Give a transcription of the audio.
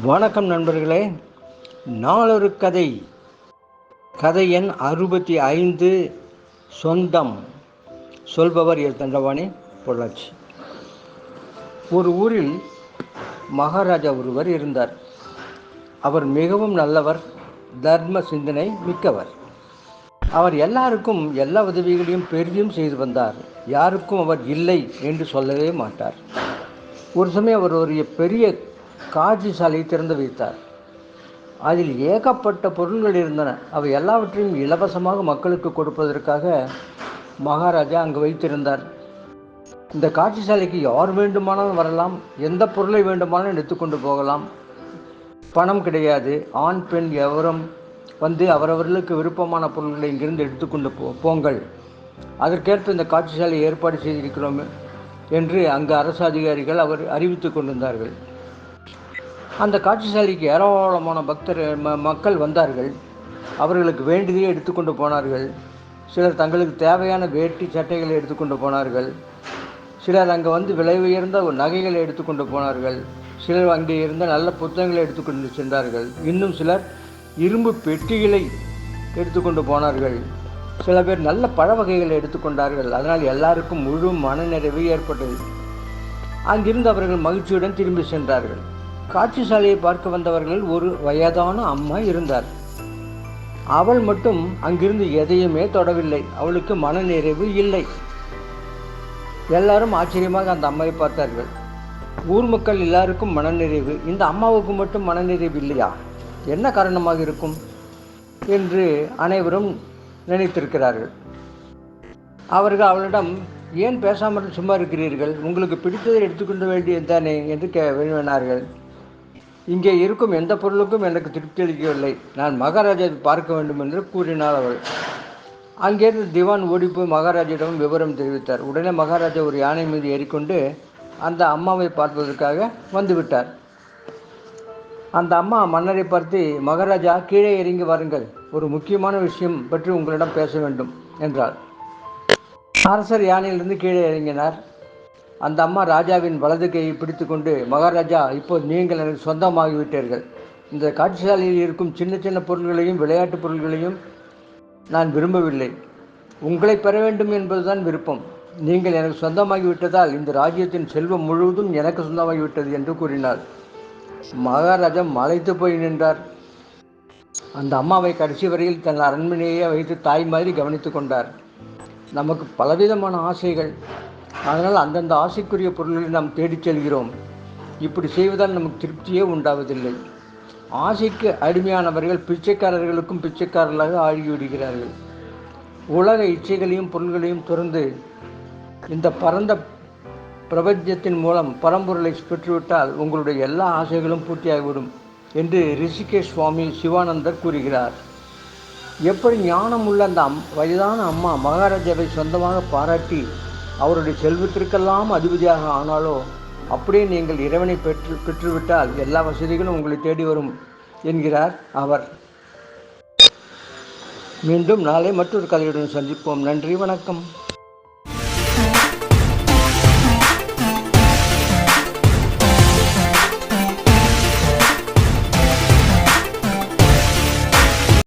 வணக்கம் நண்பர்களே. நாளொரு கதை. கதை எண் 65. சொந்தம். சொல்பவர் எல் தண்டவாணி, பொள்ளாச்சி. ஒரு ஊரில் மகாராஜா ஒருவர் இருந்தார். அவர் மிகவும் நல்லவர், தர்ம சிந்தனை மிக்கவர். அவர் எல்லாருக்கும் எல்லா உதவிகளையும் பெரிதும் செய்து வந்தார். யாருக்கும் அவர் இல்லை என்று சொல்லவே மாட்டார். ஒரு சமயம் அவர் ஒரு பெரிய காட்சி சாலையை திறந்து வைத்தார். அதில் ஏகப்பட்ட பொருள்கள் இருந்தன. அவை எல்லாவற்றையும் இலவசமாக மக்களுக்கு கொடுப்பதற்காக மகாராஜா அங்கு வைத்திருந்தார். இந்த காட்சி சாலைக்கு யார் வேண்டுமானாலும் வரலாம், எந்த பொருளை வேண்டுமானாலும் எடுத்துக்கொண்டு போகலாம். பணம் கிடையாது. ஆண் பெண் எவரும் வந்து அவரவர்களுக்கு விருப்பமான பொருள்களை இங்கிருந்து எடுத்துக்கொண்டு போங்கள். அதற்கேற்ப இந்த காட்சி சாலை ஏற்பாடு செய்திருக்கிறோம் என்று அங்கு அரசு அதிகாரிகள் அவர் அறிவித்து கொண்டிருந்தார்கள். அந்த காட்சி சாலைக்கு ஏராளமான மக்கள் வந்தார்கள். அவர்களுக்கு வேண்டியதை எடுத்துக்கொண்டு போனார்கள். சிலர் தங்களுக்கு தேவையான வேட்டி சட்டைகளை எடுத்துக்கொண்டு போனார்கள். சிலர் அங்கே வந்து விலை உயர்ந்த நகைகளை எடுத்துக்கொண்டு போனார்கள். சிலர் அங்கே இருந்த நல்ல புத்தகங்களை எடுத்துக்கொண்டு சென்றார்கள். இன்னும் சிலர் இரும்பு பெட்டிகளை எடுத்துக்கொண்டு போனார்கள். சில பேர் நல்ல பழ வகைகளை எடுத்துக்கொண்டார்கள். அதனால் எல்லாருக்கும் முழு மனநிறைவு ஏற்பட்டது. அங்கிருந்து அவர்கள் மகிழ்ச்சியுடன் திரும்பி சென்றார்கள். காட்சி சாலையை பார்க்க வந்தவர்கள் ஒரு வயதான அம்மா இருந்தார். அவள் மட்டும் அங்கிருந்து எதையுமே தொடவில்லை. அவளுக்கு மனநிறைவு இல்லை. எல்லாரும் ஆச்சரியமாக அந்த அம்மாவை பார்த்தார்கள். ஊர் மக்கள் எல்லாருக்கும் மனநிறைவு, இந்த அம்மாவுக்கு மட்டும் மனநிறைவு இல்லையா? என்ன காரணமாக இருக்கும் என்று அனைவரும் நினைத்திருக்கிறார்கள். அவர்கள் அவளிடம், ஏன் பேசாமல் சும்மா இருக்கிறீர்கள்? உங்களுக்கு பிடித்ததை எடுத்துக்கொண்டு வேண்டியது தானே என்று வினவினார்கள். இங்கே இருக்கும் எந்த பொருளுக்கும் எனக்கு திருப்தி அளிக்கவில்லை. நான் மகாராஜாவை பார்க்க வேண்டும் என்று கூறினாள் அவள். அங்கேருந்து திவான் ஓடிப்போய் மகாராஜிடம் விவரம் தெரிவித்தார். உடனே மகாராஜா ஒரு யானை மீது ஏறிக்கொண்டு அந்த அம்மாவை பார்ப்பதற்காக வந்துவிட்டார். அந்த அம்மா மன்னரை பார்த்து, மகாராஜா, கீழே இறங்கி வாருங்கள், ஒரு முக்கியமான விஷயம் பற்றி உங்களிடம் பேச வேண்டும் என்றாள். அரசர் யானையிலிருந்து கீழே இறங்கினார். அந்த அம்மா ராஜாவின் வலது கையை பிடித்து கொண்டு, மகாராஜா, இப்போது நீங்கள் எனக்கு சொந்தமாகிவிட்டீர்கள். இந்த காட்சி சாலையில் இருக்கும் சின்ன சின்ன பொருள்களையும் விளையாட்டு பொருள்களையும் நான் விரும்பவில்லை. உங்களை பெற வேண்டும் என்பதுதான் விருப்பம். நீங்கள் எனக்கு சொந்தமாகிவிட்டதால் இந்த ராஜ்யத்தின் செல்வம் முழுவதும் எனக்கு சொந்தமாகிவிட்டது என்று கூறினார். மகாராஜா மலைத்து போய் நின்றார். அந்த அம்மாவை கடைசி வரையில் தன் அரண்மனையை வைத்து தாய் மாதிரி கவனித்து கொண்டார். நமக்கு பலவிதமான ஆசைகள். அதனால் அந்தந்த ஆசைக்குரிய பொருள்களை நாம் தேடிச் செல்கிறோம். இப்படி செய்வதால் நமக்கு திருப்தியே உண்டாவதில்லை. ஆசைக்கு அடிமையானவர்கள் பிச்சைக்காரர்களுக்கும் பிச்சைக்காரர்களாக ஆகிவிடுகிறார்கள். உலக இச்சைகளையும் பொருள்களையும் துறந்து இந்த பரந்த பிரபஞ்சத்தின் மூலம் பரம்பொருளை பெற்றுவிட்டால் உங்களுடைய எல்லா ஆசைகளும் பூர்த்தியாகிவிடும் என்று ரிஷிகேஷ் சுவாமி சிவானந்தர் கூறுகிறார். எப்படி ஞானம் உள்ள அந்த வயதான அம்மா மகாராஜாவை சொந்தமாக பாராட்டி அவருடைய செல்வத்திற்கெல்லாம் அதிபதியாக ஆனாலோ, அப்படியே நீங்கள் இறைவனை பெற்றுவிட்டால் எல்லா வசதிகளும் உங்களை தேடி வரும் என்கிறார் அவர். மீண்டும் நாளை மற்றொரு கதையுடன் சந்திப்போம். நன்றி, வணக்கம்.